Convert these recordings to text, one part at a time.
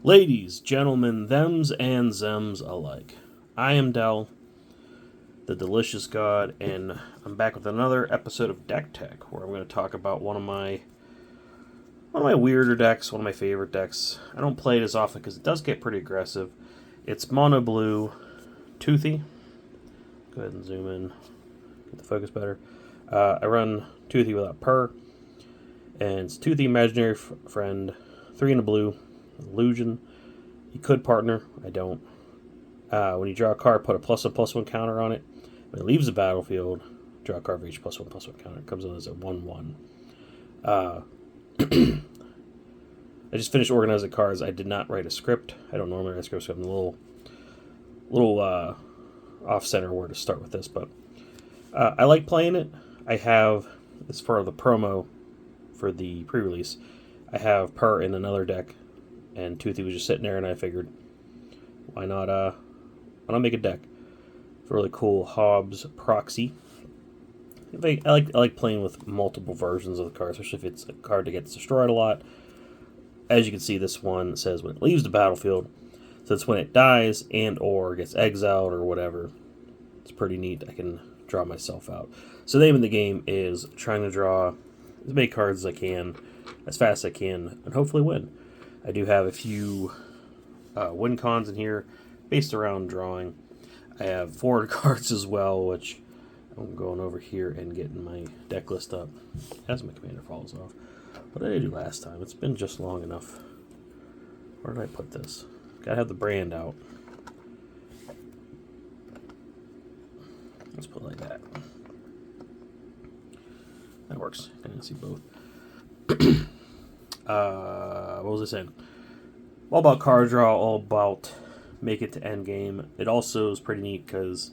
Ladies, gentlemen, thems and zems alike. I am Dell, the delicious god, and I'm back with another episode of Dech Teck, where I'm going to talk about one of my weirder decks, one of my favorite decks. I don't play it as often because it does get pretty aggressive. It's mono blue, Toothy. Go ahead and zoom in, get the focus better. I run Toothy without per, and it's Toothy Imaginary Friend, 3 in a blue, Illusion. You could partner. I don't. When you draw a card, put a +1/+1 counter on it. When it leaves the battlefield, draw a card for each +1/+1 counter. It comes in as a 1/1. I just finished organizing cards. I did not write a script. I don't normally write scripts, so I'm a little off center where to start with this. But I like playing it. I have, as part of the promo for the pre-release, I have Per in another deck, and Toothy was just sitting there, and I figured, why not make a deck? It's a really cool Hobbs proxy. I like playing with multiple versions of the card, especially if it's a card that gets destroyed a lot. As you can see, this one says when it leaves the battlefield, so it's when it dies and or gets exiled or whatever. It's pretty neat. I can draw myself out. So the name of the game is trying to draw as many cards as I can, as fast as I can, and hopefully win. I do have a few win cons in here based around drawing. I have forward cards as well, which I'm going over here and getting my deck list up as my commander falls off. What did I do last time? It's been just long enough. Where did I put this? Gotta have the brand out. Let's put it like that. That works. I can see both. What was I saying? All about card draw, all about make it to end game. It also is pretty neat because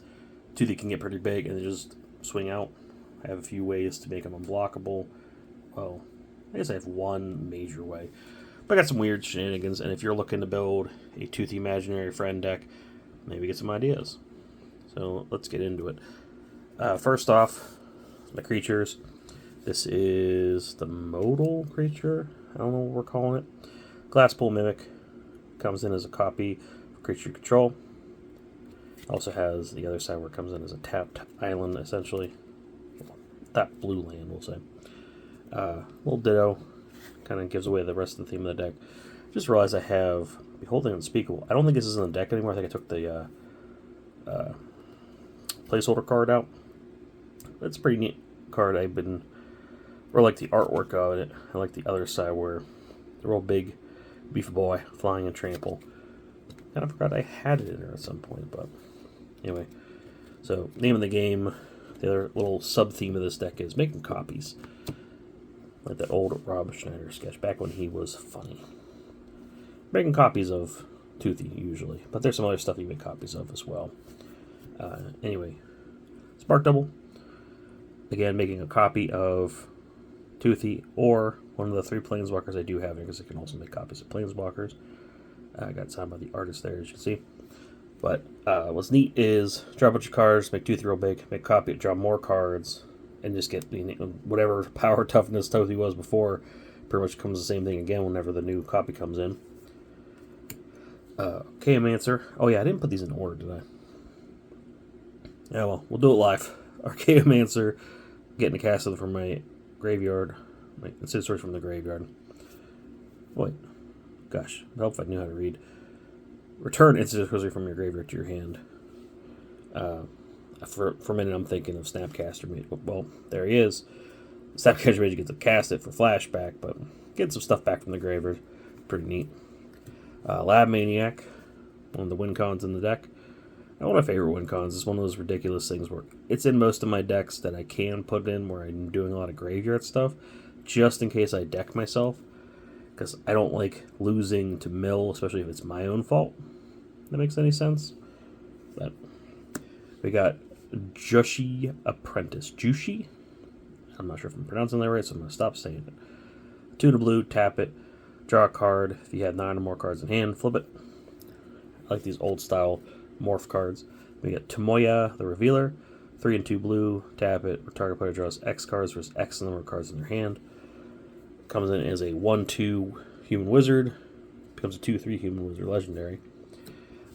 Toothy can get pretty big and they just swing out. I have a few ways to make them unblockable. Well, I guess I have one major way. But I got some weird shenanigans, and if you're looking to build a Toothy Imaginary Friend deck, maybe get some ideas. So let's get into it. First off, my creatures. This is the modal creature. I don't know what we're calling it. Glasspool Mimic comes in as a copy of creature control. Also has the other side where it comes in as a tapped island, essentially. Tapped blue land, we'll say. Little ditto. Kind of gives away the rest of the theme of the deck. Just realized I have Beholding Unspeakable. I don't think this is in the deck anymore. I think I took the placeholder card out. It's a pretty neat card. I like the artwork of it. I like the other side where the real big beefy boy flying and trample. Kind of forgot I had it in there at some point, but anyway. So, name of the game, the other little sub-theme of this deck is making copies. Like that old Rob Schneider sketch, back when he was funny. Making copies of Toothy, usually. But there's some other stuff you make copies of as well. Anyway, Spark Double. Again, making a copy of Toothy or one of the 3 Planeswalkers I do have here, because I can also make copies of Planeswalkers. I got signed by the artist there, as you can see. But what's neat is draw a bunch of cards, make Toothy real big, make a copy, draw more cards, and just get whatever power toughness Toothy was before. Pretty much comes the same thing again whenever the new copy comes in. Chaomancer. Oh yeah, I didn't put these in order, did I? Yeah, well, we'll do it live. Chaomancer, getting a cast from my graveyard. My ancestors from the graveyard. Wait. Gosh, I hope I knew how to read. Return instant sorcery from your graveyard to your hand. For a minute, I'm thinking of Snapcaster Mage. Well, there he is. Snapcaster Mage gets to cast it for flashback, but getting some stuff back from the graveyard. Pretty neat. Lab Maniac, one of the win cons in the deck. One of my favorite win cons. It's one of those ridiculous things where it's in most of my decks that I can put in where I'm doing a lot of graveyard stuff, just in case I deck myself. Because I don't like losing to mill, especially if it's my own fault. If that makes any sense. But we got Jushi Apprentice. Jushi? I'm not sure if I'm pronouncing that right, so I'm going to stop saying it. 2 to blue, tap it, draw a card. If you had 9 or more cards in hand, flip it. I like these old style morph cards. We got Tomoya, the Revealer. 3 and 2 blue, tap it. Target player draws X cards versus X number of cards in their hand. Comes in as a 1/2 human wizard. becomes a 2/3 human wizard legendary.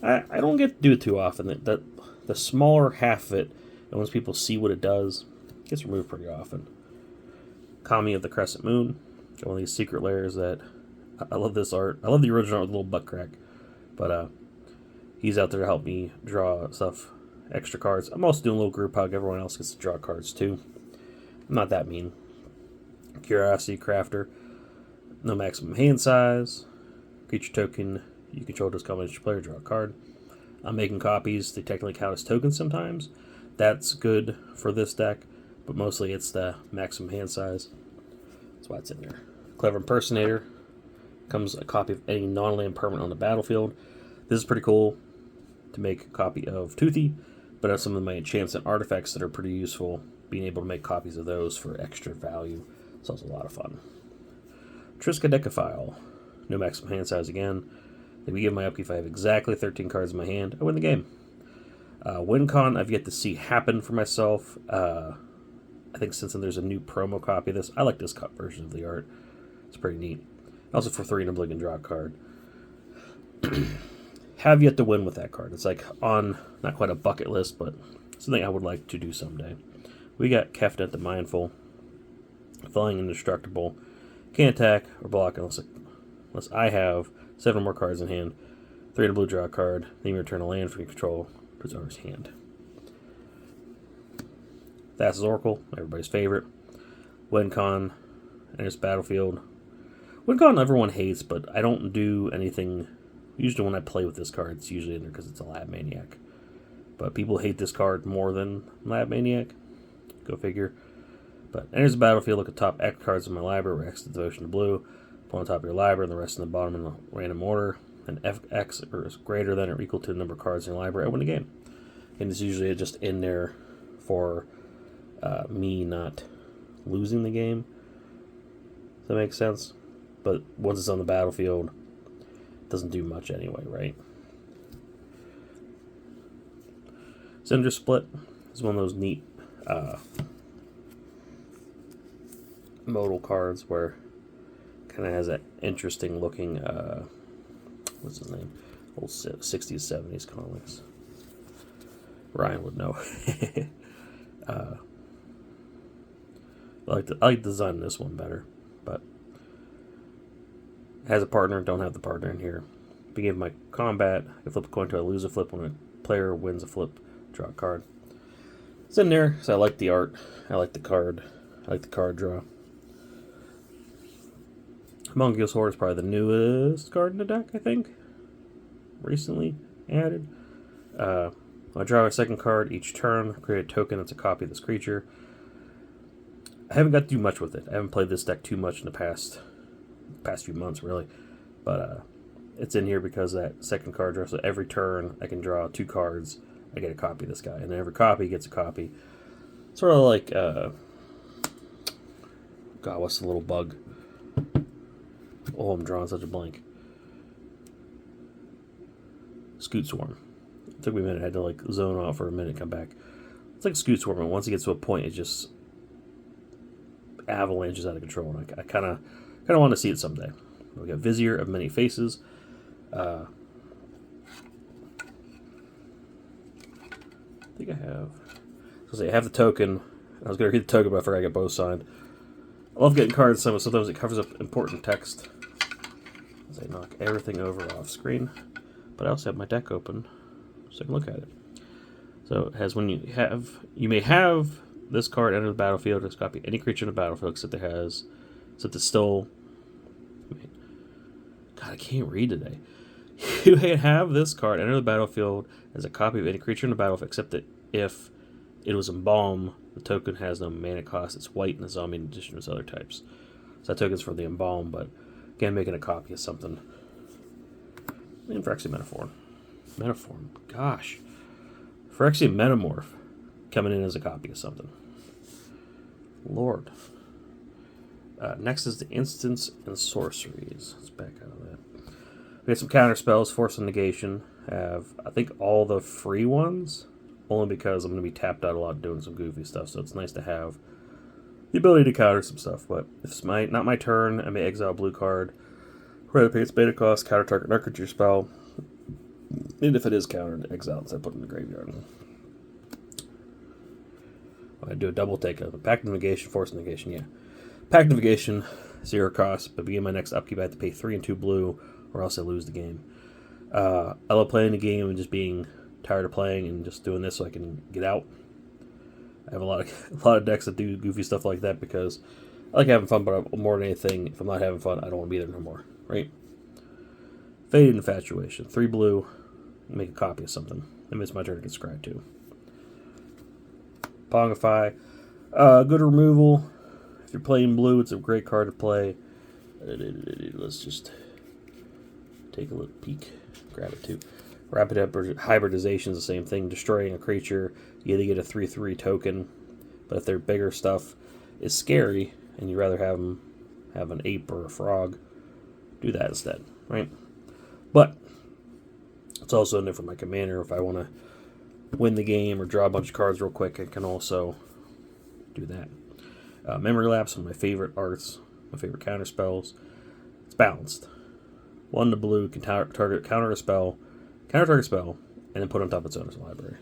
I don't get to do it too often. That the smaller half of it, and once people see what it does, it gets removed pretty often. Kami of the Crescent Moon. Got one of these secret layers that I love this art. I love the original art with a little butt crack, but he's out there to help me draw stuff, extra cards. I'm also doing a little group hug. Everyone else gets to draw cards too. I'm not that mean. Curiosity Crafter. No maximum hand size. Creature token you control does come as your player, draw a card. I'm making copies. They technically count as tokens sometimes. That's good for this deck, but mostly it's the maximum hand size. That's why it's in there. Clever Impersonator. Comes a copy of any non-land permanent on the battlefield. This is pretty cool to make a copy of Toothy, but I have some of my enchants and artifacts that are pretty useful. Being able to make copies of those for extra value. So it's a lot of fun. Triskaidekaphile. No maximum hand size again. At the beginning of my upkeep, if I have exactly 13 cards in my hand, I win the game. WinCon, I've yet to see happen for myself. I think since then there's a new promo copy of this. I like this cut version of the art. It's pretty neat. Also for 3 and a blink and draw a card. Have yet to win with that card. It's like on, not quite a bucket list, but something I would like to do someday. We got Kefnet the Mindful. Flying indestructible. Can't attack or block unless I have 7 more cards in hand. 3 and a blue, draw a card. Then you return a land from your control to its owner's hand. Thassa's Oracle, everybody's favorite. WinCon, and its battlefield. WinCon everyone hates, but I don't do anything. Usually when I play with this card, it's usually in there because it's a Lab Maniac. But people hate this card more than Lab Maniac. Go figure. But enters the battlefield, look at top X cards in my library, where X is devotion to blue. Put on top of your library, and the rest in the bottom in a random order. And if X is greater than or equal to the number of cards in your library, I win the game. And it's usually just in there for me not losing the game. Does that make sense? But once it's on the battlefield, it doesn't do much anyway, right? Cinder Split is one of those neat modal cards where kind of has that interesting looking what's his name, old 60s 70s comics. Ryan would know. I like the design of this one better, but it has a partner. Don't have the partner in here. Beginning of my combat, I flip a coin to I lose a flip. When a player wins a flip, draw a card. It's in there because I like the art. I like the card. I like the card draw. Homunculus Horde is probably the newest card in the deck, I think. Recently added. I draw a second card each turn, create a token that's a copy of this creature. I haven't got to do much with it. I haven't played this deck too much in the past few months, really. But it's in here because that second card draw. So every turn, I can draw 2 cards. I get a copy of this guy. And every copy gets a copy. Sort of like, God, what's the little bug? Oh, I'm drawing such a blank. Scoot Swarm. It took me a minute. I had to like zone off for a minute and come back. It's like Scoot Swarm, and once it gets to a point, it just avalanches out of control. And I kind of want to see it someday. We got Vizier of Many Faces. I think I have. I have the token. I was going to read the token, but I forgot I got both signed. I love getting cards. Sometimes it covers up important text as I knock everything over off screen. But I also have my deck open so I can look at it. So it has when you may have this card enter the battlefield as copy any creature in the battlefield except it's still. God, I can't read today. You may have this card enter the battlefield as a copy of any creature in the battlefield except that if it was embalmed, the token has no mana cost. It's white and a zombie in addition to its other types. So that token's for the embalm, but again, making a copy of something. And Phyrexian Metaform. Gosh. Phyrexian Metamorph coming in as a copy of something. Lord. Next is the Instants and Sorceries. Let's back out of that. We got some counter spells. Force of Negation. Have, I think, all the free ones. Only because I'm going to be tapped out a lot doing some goofy stuff. So it's nice to have the ability to counter some stuff. But if it's not my turn, I may exile a blue card. Red paints beta cost, counter target narc creature spell. And if it is countered, exile instead of put it in the graveyard. I do a double take of a Pact of Negation, Force Negation, yeah. Pact of Negation, 0 cost, but begin my next upkeep I have to pay 3 and 2 blue, or else I lose the game. I love playing the game and just being tired of playing and just doing this so I can get out. I have a lot of decks that do goofy stuff like that because I like having fun, but more than anything, if I'm not having fun, I don't want to be there no more, right? Faded Infatuation, 3 blue, make a copy of something. Then it's my turn to get scryed too. Pongify, good removal. If you're playing blue, it's a great card to play. Let's just take a little peek. Grab it too. Rapid Hybridization is the same thing. Destroying a creature, you either get a 3/3 token, but if their bigger stuff is scary and you'd rather have them have an ape or a frog, do that instead, right? But it's also in there for my commander. If I want to win the game or draw a bunch of cards real quick, I can also do that. Memory Lapse, one of my favorite arts, my favorite counter spells. It's balanced. 1 to blue can counter a spell, counter target spell, and then put on top of its owner's library.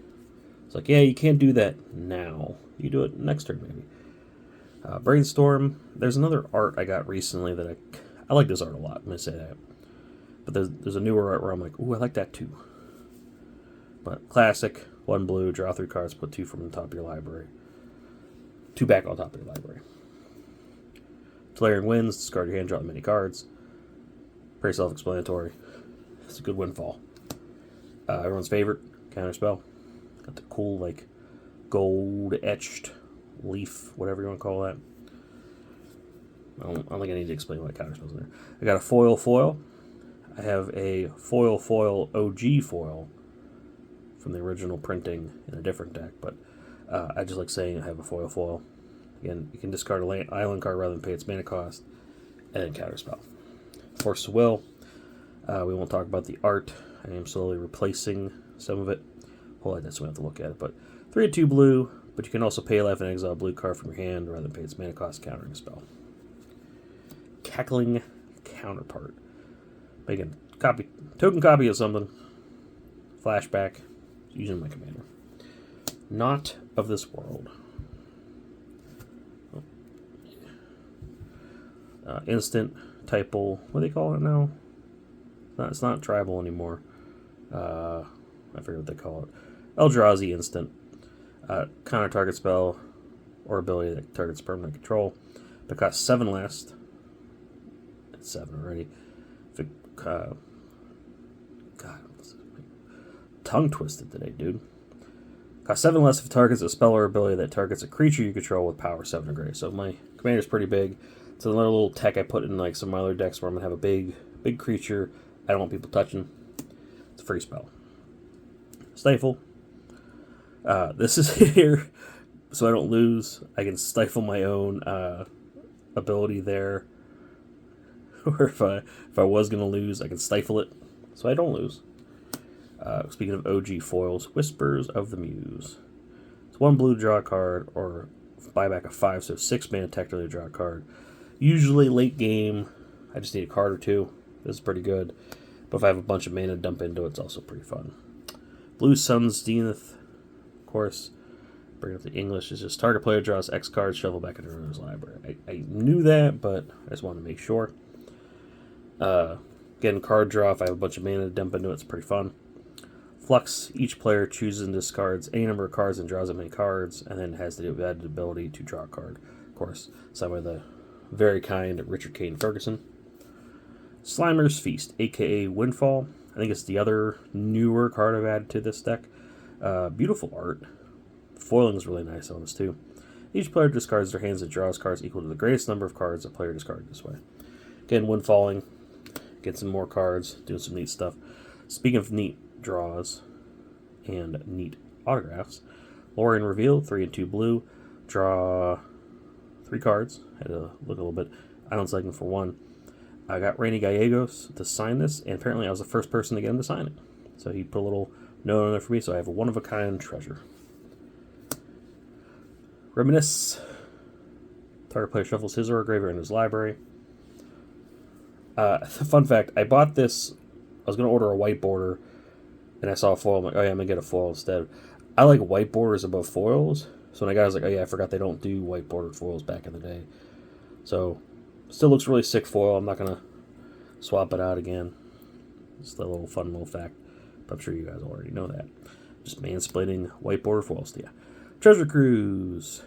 It's like, yeah, you can't do that now. You do it next turn, maybe. Brainstorm. There's another art I got recently that I like this art a lot. I'm going to say that. But there's a newer art where I'm like, ooh, I like that too. But classic, 1 blue, draw 3 cards, put 2 from the top of your library. 2 back on top of your library. Tolarian Winds, discard your hand, draw many cards. Pretty self-explanatory. It's a good windfall. Everyone's favorite counter spell. Got the cool, like, gold etched leaf, whatever you want to call that. I don't think I need to explain what counter spells in there. I got a foil. I have a foil OG foil from the original printing in a different deck, but I just like saying I have a foil. Again, you can discard an island card rather than pay its mana cost, and then counterspell. Force of Will. We won't talk about the art. I am slowly replacing some of it. Hold on, that's we have to look at it. But 3 and 2 blue, but you can also pay life and exile a blue card from your hand rather than pay its mana cost countering a spell. Cackling Counterpart. Make a token copy of something. Flashback. Using my commander. Not of this world. Instant, typal, what do they call it now? It's not tribal anymore. I forget what they call it. Eldrazi instant. Counter target spell or ability that targets permanent control. But costs 7 less. It's 7 already. If it, God, tongue twisted today, dude. Costs 7 less if it targets a spell or ability that targets a creature you control with power 7 or greater. So my commander's pretty big. It's another little tech I put in like some of my other decks where I'm gonna have a big creature I don't want people touching. It's a free spell. Stifle. This is here so I don't lose. I can stifle my own ability there. Or if I was gonna lose, I can stifle it so I don't lose. Speaking of OG foils, Whispers of the Muse. It's 1 blue, draw a card, or buy back a 5, so 6 mana technically draw a card. Usually late game, I just need a card or 2. This is pretty good. But if I have a bunch of mana to dump into it, it's also pretty fun. Blue Sun's Zenith, of course. Bring up the English. Is just target player draws X cards, shuffle back into his library. I knew that, but I just wanted to make sure. Getting card draw, if I have a bunch of mana to dump into it, it's pretty fun. Flux, each player chooses and discards any number of cards and draws that many cards, and then has the added ability to draw a card. Of course, signed by the very kind Richard Kane Ferguson. Slimer's Feast, aka Windfall. I think it's the other newer card I've added to this deck. Beautiful art. Foiling is really nice on this too. Each player discards their hands and draws cards equal to the greatest number of cards a player discarded this way. Again, Windfalling. Get some more cards, doing some neat stuff. Speaking of neat draws and neat autographs, Lorien Reveal, 3 and 2 blue, draw 3 cards. Had to look a little bit. Island Segment for 1. I got Randy Gallegos to sign this, and apparently I was the first person to get him to sign it. So he put a little note on there for me, so I have a one-of-a-kind treasure. Reminisce. Target player shuffles his or her graveyard in his library. Fun fact, I bought this, I was going to order a white border, and I saw a foil. I'm like, oh yeah, I'm going to get a foil instead. I like white borders above foils. So when I got it, I was like, oh yeah, I forgot they don't do white bordered foils back in the day. So, still looks really sick foil. I'm not going to swap it out again. Just a little fun little fact. But I'm sure you guys already know that. Just mansplaining white border foils to you. Treasure Cruise.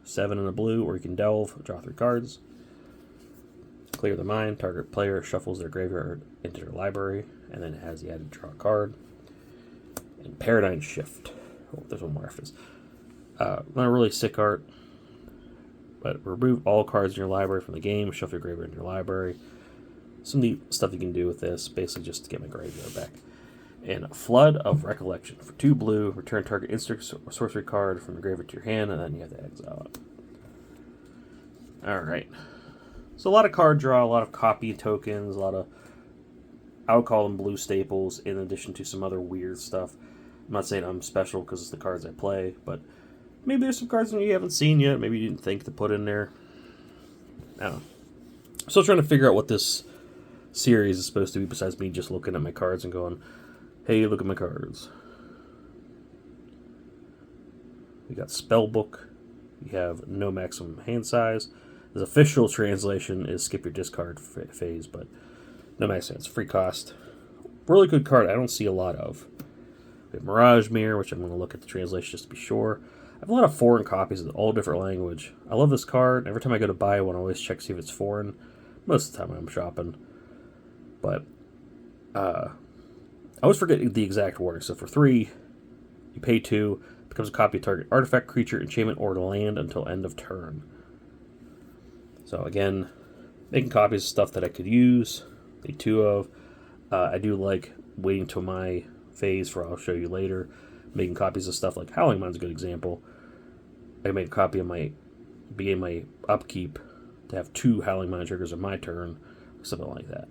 7 in a blue, or you can delve, draw 3 cards. Clear the mind. Target player shuffles their graveyard into their library, and then it has the added draw card. And Paradigm Shift. Oh, there's one more after this. Not a really sick art, but remove all cards in your library from the game, shuffle your graveyard into your library. Some neat stuff you can do with this, basically just to get my graveyard back. And Flood of Recollection. For 2 blue, return target instant sorcery card from your graveyard to your hand, and then you have to exile it. Alright. So a lot of card draw, a lot of copy tokens, a lot of, I would call them blue staples, in addition to some other weird stuff. I'm not saying I'm special because it's the cards I play, but maybe there's some cards that you haven't seen yet, maybe you didn't think to put in there. I don't know. Still trying to figure out what this series is supposed to be, besides me just looking at my cards and going, hey, look at my cards. We got Spellbook. We have no maximum hand size. The official translation is skip your discard phase, but no maximum. It's free cost. Really good card I don't see a lot of. We have Mirage Mirror, which I'm going to look at the translation just to be sure. I have a lot of foreign copies of all different language. I love this card. Every time I go to buy one, I always check to see if it's foreign. Most of the time I'm shopping. But I always forget the exact wording. So for 3, you pay 2, becomes a copy of target artifact, creature, enchantment, or land until end of turn. So again, making copies of stuff that I could use. Need 2 of. I do like waiting till my phase for I'll show you later. Making copies of stuff like Howling Mind's a good example. I made a copy of begin my upkeep to have 2 Howling Mind triggers on my turn, or something like that.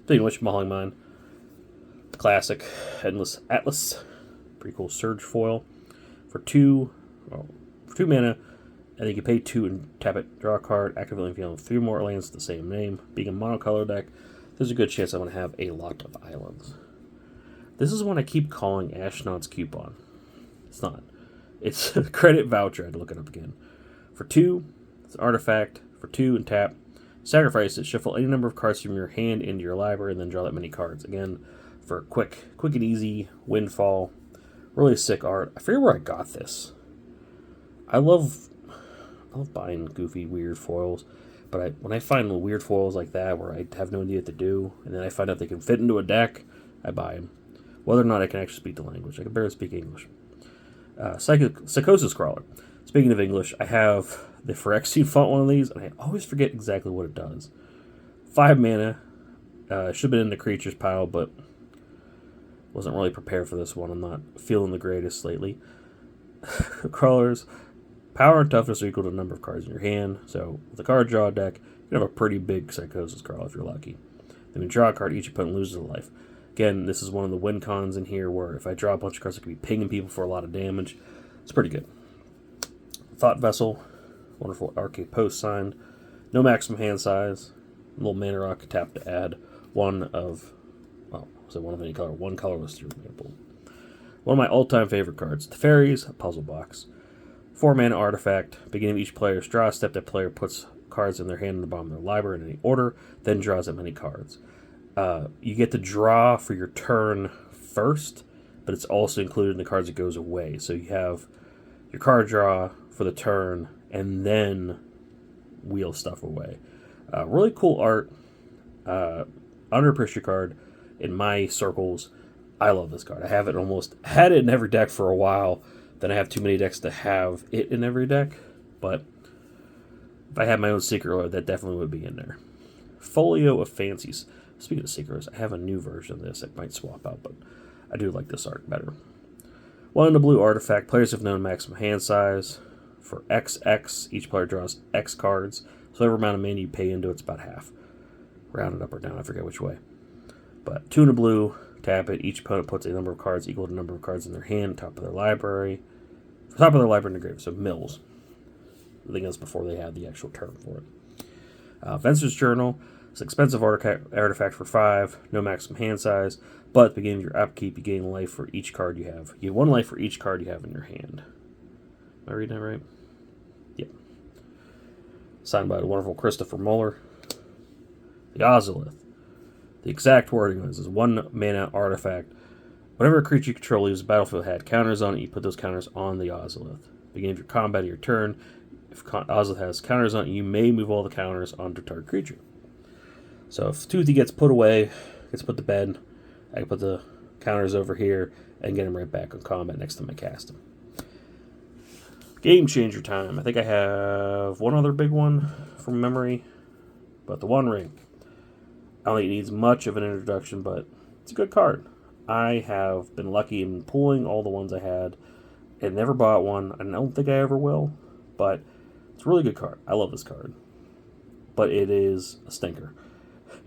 Speaking of which, Howling Mind, classic Endless Atlas, pretty cool Surge foil for 2 mana. I think you pay 2 and tap it, draw a card, activate if you have 3 more lands with the same name. Being a monocolor deck, there's a good chance I'm going to have a lot of islands. This is one I keep calling Ashnod's Coupon. It's not. It's a credit voucher. I had to look it up again. For 2, it's an artifact. For 2 and tap, sacrifice it. Shuffle any number of cards from your hand into your library and then draw that many cards. Again, for quick and easy windfall. Really sick art. I forget where I got this. I love buying goofy, weird foils. But when I find weird foils like that where I have no idea what to do, and then I find out they can fit into a deck, I buy them. Whether or not I can actually speak the language. I can barely speak English. Psychosis Crawler. Speaking of English, I have the Phyrexian font one of these, and I always forget exactly what it does. 5 mana. Should have been in the creatures pile, but wasn't really prepared for this one. I'm not feeling the greatest lately. Crawlers. Power and toughness are equal to the number of cards in your hand. So with a card draw deck, you have a pretty big Psychosis Crawler if you're lucky. Then you draw a card, each opponent loses a life. Again, this is one of the win cons in here where if I draw a bunch of cards, I could be pinging people for a lot of damage. It's pretty good. Thought Vessel, wonderful arcade post signed. No maximum hand size. Little mana rock tap to add one of any color? One colorless to your mana pool. One of my all-time favorite cards, the Fairies Puzzle Box. 4 mana artifact. Beginning of each player's draw step, that player puts cards in their hand in the bottom of their library in any order, then draws that many cards. You get to draw for your turn first, but it's also included in the cards that goes away. So you have your card draw for the turn, and then wheel stuff away. Really cool art. Underappreciated card in my circles. I love this card. I have it had it in every deck for a while. Then I have too many decks to have it in every deck. But if I had my own Secret Lord, that definitely would be in there. Folio of Fancies. Speaking of Secrets, I have a new version of this. I might swap out, but I do like this art better. 1 in the blue artifact. Players have known maximum hand size. For XX, each player draws X cards. So every amount of mana you pay into it's about half. Rounded up or down, I forget which way. But 2 in the blue, tap it. Each opponent puts a number of cards equal to the number of cards in their hand, top of their library. Top of their library in the grave, so mills. I think that's before they had the actual term for it. Fencer's Journal. It's an expensive artifact for 5, no maximum hand size, but at the beginning of your upkeep, you gain life for each card you have. You have 1 life for each card you have in your hand. Am I reading that right? Yeah. Signed by the wonderful Christopher Muller. The Ozolith. The exact wording is 1 mana artifact. Whenever a creature you control leaves the battlefield had counters on it, you put those counters on the Ozolith. Beginning of your combat of your turn, if Ozolith has counters on it, you may move all the counters onto target creature. So if Toothy gets put away, gets put to bed, I can put the counters over here and get him right back on combat next time I cast him. Game changer time. I think I have one other big one from memory, but the One Ring. I don't think it needs much of an introduction, but it's a good card. I have been lucky in pulling all the ones I had and never bought one. I don't think I ever will, but it's a really good card. I love this card. But it is a stinker.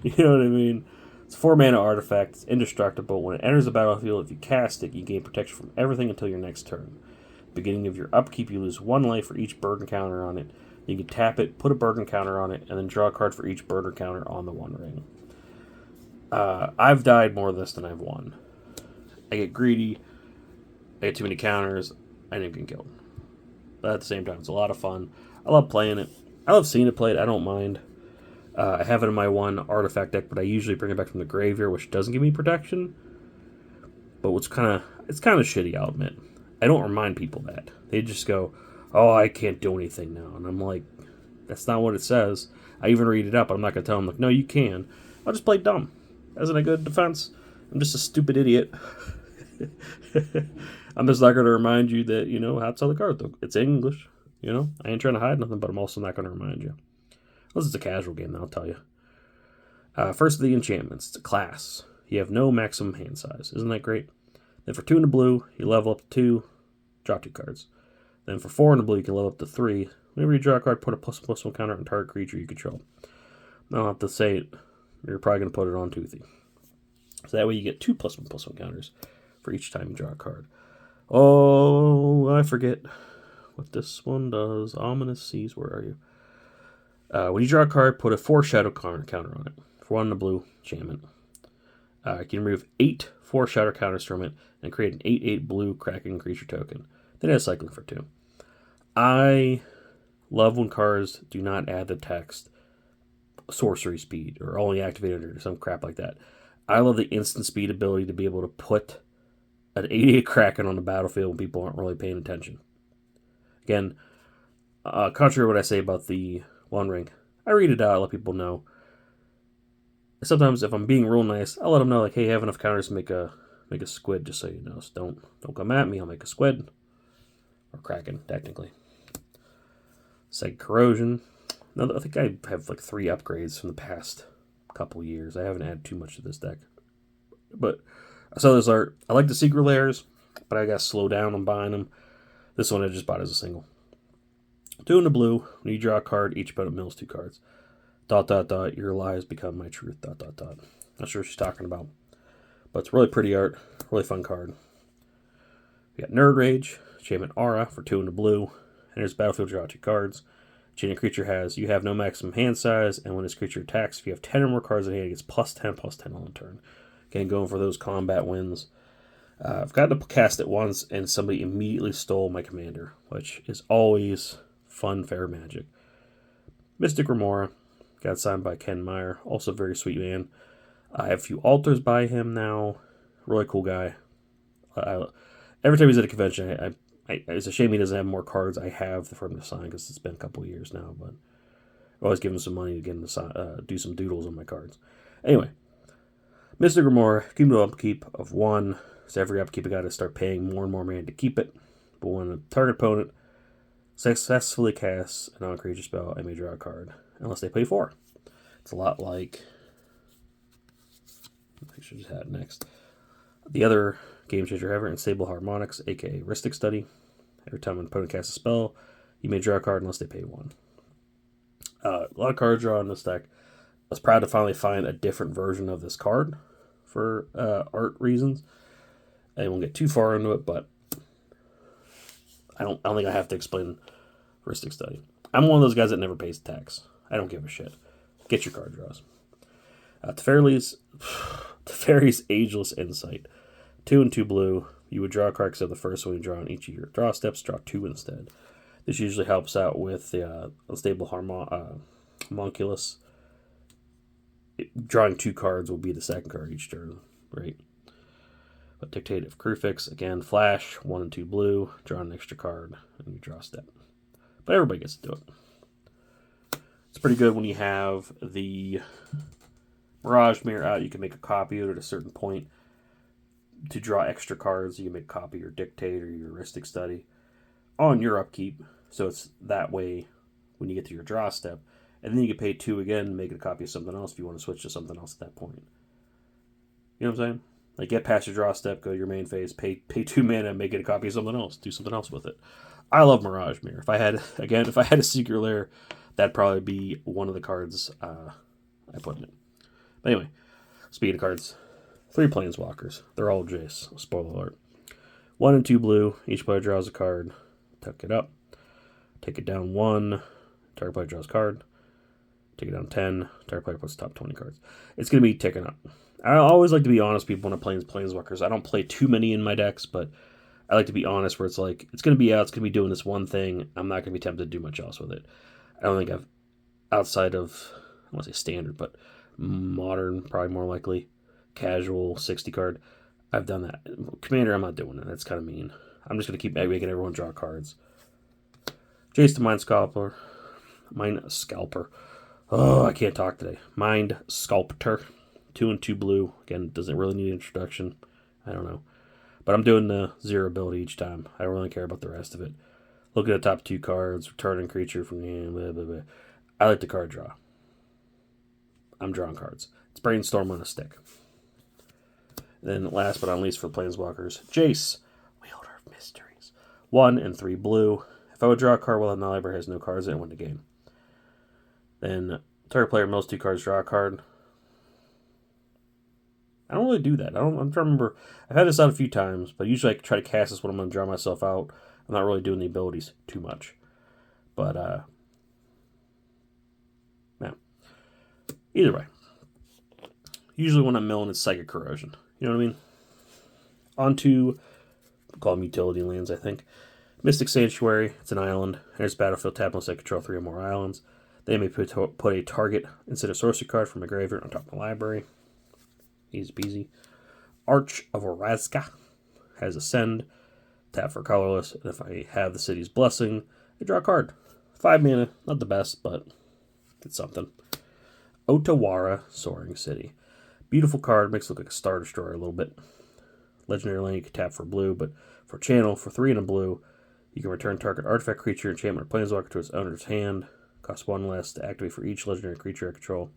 You know what I mean? It's a 4 mana artifact. It's indestructible. When it enters the battlefield, if you cast it, you gain protection from everything until your next turn. Beginning of your upkeep, you lose 1 life for each burden counter on it. You can tap it, put a burden counter on it, and then draw a card for each burden counter on the One Ring. I've died more of this than I've won. I get greedy. I get too many counters. I end up getting killed. But at the same time, it's a lot of fun. I love playing it. I love seeing it played. I don't mind. I have it in my 1 artifact deck, but I usually bring it back from the graveyard, which doesn't give me protection. But it's kind of shitty, I'll admit. I don't remind people that. They just go, oh, I can't do anything now. And I'm like, that's not what it says. I even read it up, but I'm not going to tell them, like, no, you can. I'll just play dumb. Isn't a good defense? I'm just a stupid idiot. I'm just not going to remind you that, how to sell the card, though. It's English, I ain't trying to hide nothing, but I'm also not going to remind you. This is a casual game, I'll tell you. First of the enchantments. It's a class. You have no maximum hand size. Isn't that great? Then for 2 in the blue, you level up to 2, draw 2 cards. Then for 4 in the blue, you can level up to 3. Whenever you draw a card, put a +1/+1 counter on target creature you control. I don't have to say it. You're probably going to put it on Toothy. So that way you get 2 +1/+1 counters for each time you draw a card. Oh, I forget what this one does. Ominous Seas, where are you? When you draw a card, put a 4 shadow counter on it. For 1 in the blue, enchantment. You can remove 8 4 shadow counters from it and create an 8/8 blue Kraken creature token. Then it has cycling for 2. I love when cards do not add the text sorcery speed or only activated or some crap like that. I love the instant speed ability to be able to put an 8/8 Kraken on the battlefield when people aren't really paying attention. Again, contrary to what I say about the One Ring, I read it out, I let people know. Sometimes if I'm being real nice, I'll let them know, like, hey, I have enough counters to make a squid, just so you know. So don't come at me, I'll make a squid. Or Kraken, technically. Seg Corrosion. Now, I think I have like 3 upgrades from the past couple years. I haven't added too much to this deck. But I saw this art. I like the secret layers, but I got to slow down on buying them. This one I just bought as a single. 2 in the blue. When you draw a card, each opponent mills 2 cards. ... Your lies become my truth. ... Not sure what she's talking about. But it's really pretty art. Really fun card. We got Nerd Rage. Enchantment Aura for 2 in the blue. Enters battlefield, draw 2 cards. Enchanted creature has, you have no maximum hand size, and when this creature attacks, if you have 10 or more cards in hand, it gets +10/+10 on the turn. Again, going for those combat wins. I've gotten to cast it once, and somebody immediately stole my commander, which is always fun, fair magic. Mystic Remora, got signed by Ken Meyer, also a very sweet man. I have a few altars by him now. Really cool guy. Every time he's at a convention, it's a shame he doesn't have more cards I have for him to sign, because it's been a couple of years now, but I always give him some money to get him to do some doodles on my cards. Anyway, Mystic Remora, cumulative upkeep of 1. So every upkeep I got to start paying more and more mana to keep it. But when a target opponent successfully casts a non-creature spell, I may draw a card, unless they pay 4. It's a lot like... I should just have it next. The other game changer ever, Unstable Harmonics, aka Rhystic Study. Every time an opponent casts a spell, you may draw a card unless they pay 1. A lot of cards drawn in this deck. I was proud to finally find a different version of this card for art reasons. I won't get too far into it, but I don't think I have to explain Rhystic Study. I'm one of those guys that never pays tax. I don't give a shit. Get your card draws. Teferi's Ageless Insight. 2 and 2 blue. You would draw a card except the first one you draw on each of your draw steps. Draw 2 instead. This usually helps out with the unstable homunculus. Drawing 2 cards will be the second card each turn, right? But Dictative Crewfix, again, flash, 1 and 2 blue, draw an extra card, and you draw a step. But everybody gets to do it. It's pretty good when you have the Mirage Mirror out. You can make a copy of it at a certain point. To draw extra cards, you can make a copy of your Dictate or your Heuristic Study on your upkeep. So it's that way when you get to your draw step. And then you can pay 2 again and make a copy of something else if you want to switch to something else at that point. You know what I'm saying? Like, get past your draw step, go to your main phase, pay 2 mana, and make it a copy of something else. Do something else with it. I love Mirage Mirror. If I had a Secret Lair, that'd probably be one of the cards I put in it. But anyway, speaking of cards, 3 Planeswalkers. They're all Jace. Spoiler alert. 1 and 2 blue. Each player draws a card. Tuck it up. Take it down 1. Target player draws a card. Take it down 10. Target player puts top 20 cards. It's going to be ticking up. I always like to be honest, people, when I'm playing Planeswalkers. I don't play too many in my decks, but I like to be honest where it's like, it's going to be out, it's going to be doing this one thing. I'm not going to be tempted to do much else with it. I don't think I've, outside of, I want to say standard, but modern, probably more likely, casual, 60 card, I've done that. Commander, I'm not doing it. That's kind of mean. I'm just going to keep making everyone draw cards. Jace the Mind Scalper. Oh, I can't talk today. Mind Sculptor. 2 and 2 blue. Again, doesn't really need introduction. I don't know. But I'm doing the 0 ability each time. I don't really care about the rest of it. Look at the top 2 cards. Returning creature from the blah, blah, blah. I like the card draw. I'm drawing cards. It's Brainstorm on a stick. Then last but not least for the Planeswalkers, Jace, Wielder of Mysteries. 1 and 3 blue. If I would draw a card while the library has no cards, I win the game. Then target player most 2 cards, draw a card. I don't really do that. I'm trying to remember. I've had this out a few times, but usually I try to cast this when I'm going to draw myself out. I'm not really doing the abilities too much. But, yeah. Either way. Usually when I'm milling, it's Psychic Corrosion. You know what I mean? On to, call them utility lands, I think. Mystic Sanctuary. It's an island. Enters battlefield, tap unless I control 3 or more islands. They may put a target instead of sorcery card from a graveyard on top of the library. Easy peasy. Arch of Orazca has Ascend. Tap for colorless. And if I have the city's blessing, I draw a card. 5 mana. Not the best, but it's something. Otawara Soaring City. Beautiful card. Makes it look like a Star Destroyer a little bit. Legendary land, you can tap for blue, but for channel, for 3 and a blue, you can return target artifact, creature, enchantment, or planeswalker to its owner's hand. Costs 1 less to activate for each legendary creature I control.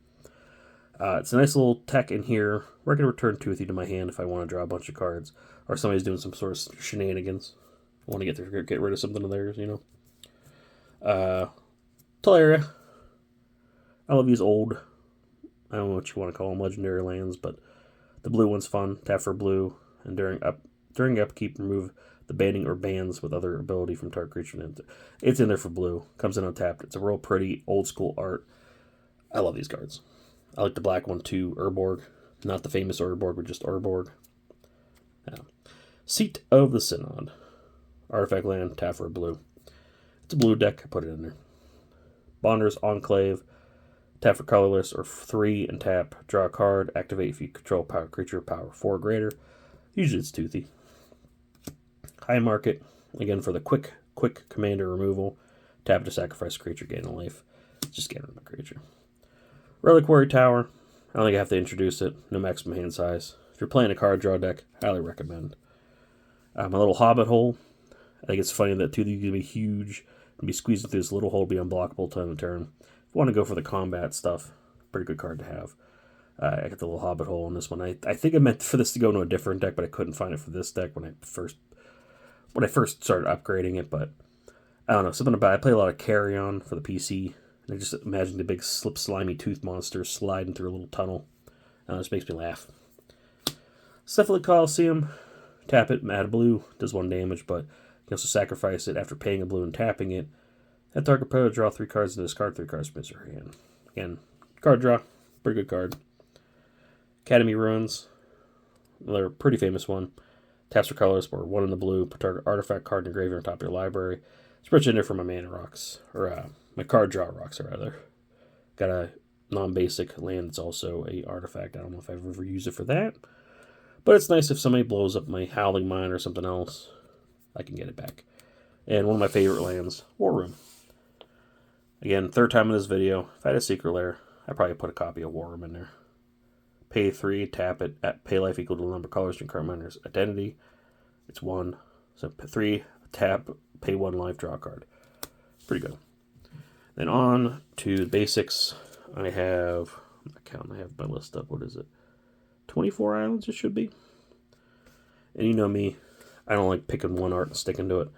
It's a nice little tech in here where I can return Toothy to my hand if I want to draw a bunch of cards, or somebody's doing some sort of shenanigans. I want to get rid of something of theirs, you know. Teleria. I love these old, I don't know what you want to call them, legendary lands, but the blue one's fun. Tap for blue, and during upkeep, remove the banning or bans with other ability from target creature. It's in there for blue. Comes in untapped. It's a real pretty old school art. I love these cards. I like the black one too, Urborg. Not the famous Urborg, but just Urborg. Yeah. Seat of the Synod. Artifact land, tap for blue. It's a blue deck, I put it in there. Bonder's Enclave. Tap for colorless or 3 and tap. Draw a card. Activate if you control power creature, power 4 or greater. Usually it's Toothy. High Market. Again for the quick commander removal. Tap to sacrifice a creature, gain a life. Just get rid of my creature. Reliquary Tower. I don't think I have to introduce it. No maximum hand size. If you're playing a card draw deck, highly recommend. My little Hobbit hole. I think it's funny that Toothy is going to be huge and be squeezed through this little hole, be unblockable time of turn. If you want to go for the combat stuff, pretty good card to have. I got the little Hobbit hole on this one. I think I meant for this to go into a different deck, but I couldn't find it for this deck when I first started upgrading it. But I don't know, something about it. I play a lot of Carry On for the PC. And I just imagine the big slimy tooth monster sliding through a little tunnel. It just makes me laugh. Cephalic Coliseum. Tap it, add a blue. Does 1 damage, but you can also sacrifice it after paying a blue and tapping it. That target player draw 3 cards and discard 3 cards from his or her hand. Again, card draw. Pretty good card. Academy Ruins, another pretty famous one. Taps for colors for 1 in the blue. Put target artifact card in your graveyard on top of your library. Switch in there for my mana rocks, or my card draw rocks, rather. Got a non-basic land that's also a artifact. I don't know if I've ever used it for that, but it's nice if somebody blows up my Howling Mine or something else, I can get it back. And one of my favorite lands, War Room. Again, third time in this video. If I had a secret lair, I'd probably put a copy of War Room in there. Pay 3, tap it, at pay life equal to the number of colors in current miner's identity. It's 1. So 3, tap, pay 1 life, draw a card. Pretty good. Then on to the basics. I have my list up. What is it? 24 islands it should be. And you know me, I don't like picking one art and sticking to it.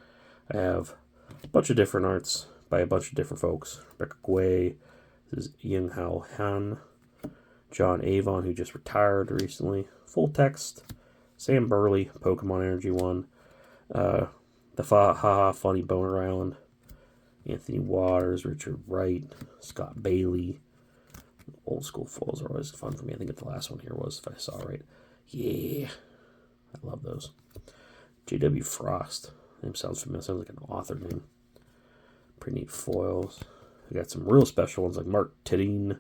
I have a bunch of different arts by a bunch of different folks. Rebecca Guay, this is Yung Hao Han, John Avon, who just retired recently. Full text. Sam Burley, Pokemon Energy 1. The Ha Funny Boner Island. Anthony Waters, Richard Wright, Scott Bailey. Old school foils are always fun for me. I think the last one here was, if I saw right. Yeah. I love those. J.W. Frost. Name sounds familiar. Sounds like an author name. Pretty neat foils. I got some real special ones like Mark Tidding.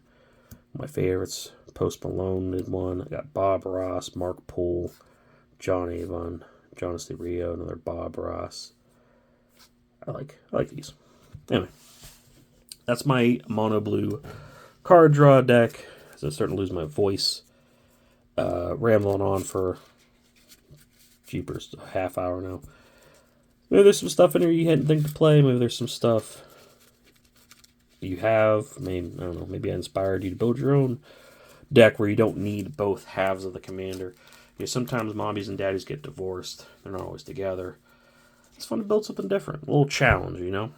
My favorites. Post Malone did one. I got Bob Ross, Mark Poole, John Avon, Jonas Rio, another Bob Ross. I like these. Anyway, that's my mono blue card draw deck. As I'm starting to lose my voice, rambling on for jeepers, a half hour now. Maybe there's some stuff in here you hadn't think to play. Maybe there's some stuff you have. Maybe I don't know. Maybe I inspired you to build your own deck where you don't need both halves of the commander. You know, sometimes mommies and daddies get divorced. They're not always together. It's fun to build something different. A little challenge, you know?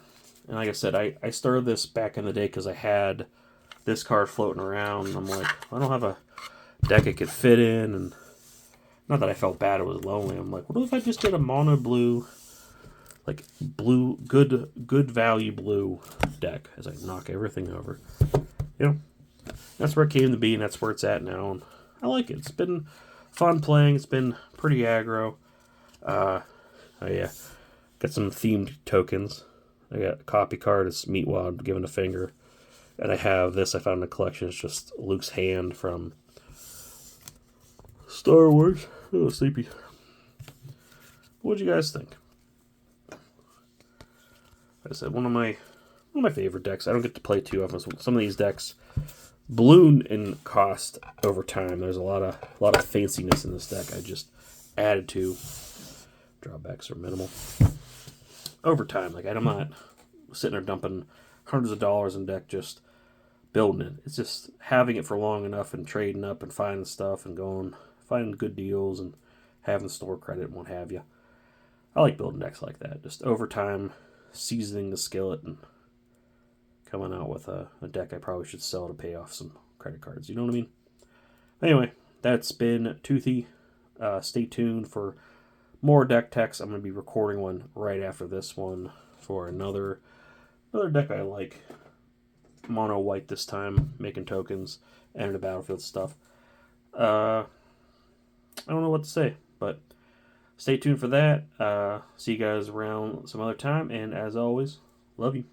And like I said, I started this back in the day because I had this card floating around. And I'm like, I don't have a deck it could fit in. And not that I felt bad, it was lonely. I'm like, what if I just did a mono blue, like blue, good value blue deck as I knock everything over. You know? That's where it came to be, and that's where it's at now. And I like it. It's been fun playing. It's been pretty aggro. Oh yeah, got some themed tokens. I got a copy card. It's Meatwad given a finger, and I have this. I found in the collection. It's just Luke's hand from Star Wars. Oh, sleepy. What'd you guys think? Like I said, one of my favorite decks. I don't get to play too often. Some of these decks balloon in cost over time. There's a lot of fanciness in this deck. I just added to. Drawbacks are minimal. Over time, like I'm not sitting there dumping hundreds of dollars in deck just building it. It's just having it for long enough and trading up and finding stuff and finding good deals and having store credit and what have you. I like building decks like that. Just over time, seasoning the skillet and coming out with a deck I probably should sell to pay off some credit cards. You know what I mean? Anyway, that's been Toothy. Stay tuned for more deck techs. I'm going to be recording one right after this one for another deck I like. Mono white this time, making tokens and the battlefield stuff. I don't know what to say, but stay tuned for that. See you guys around some other time, and as always, love you.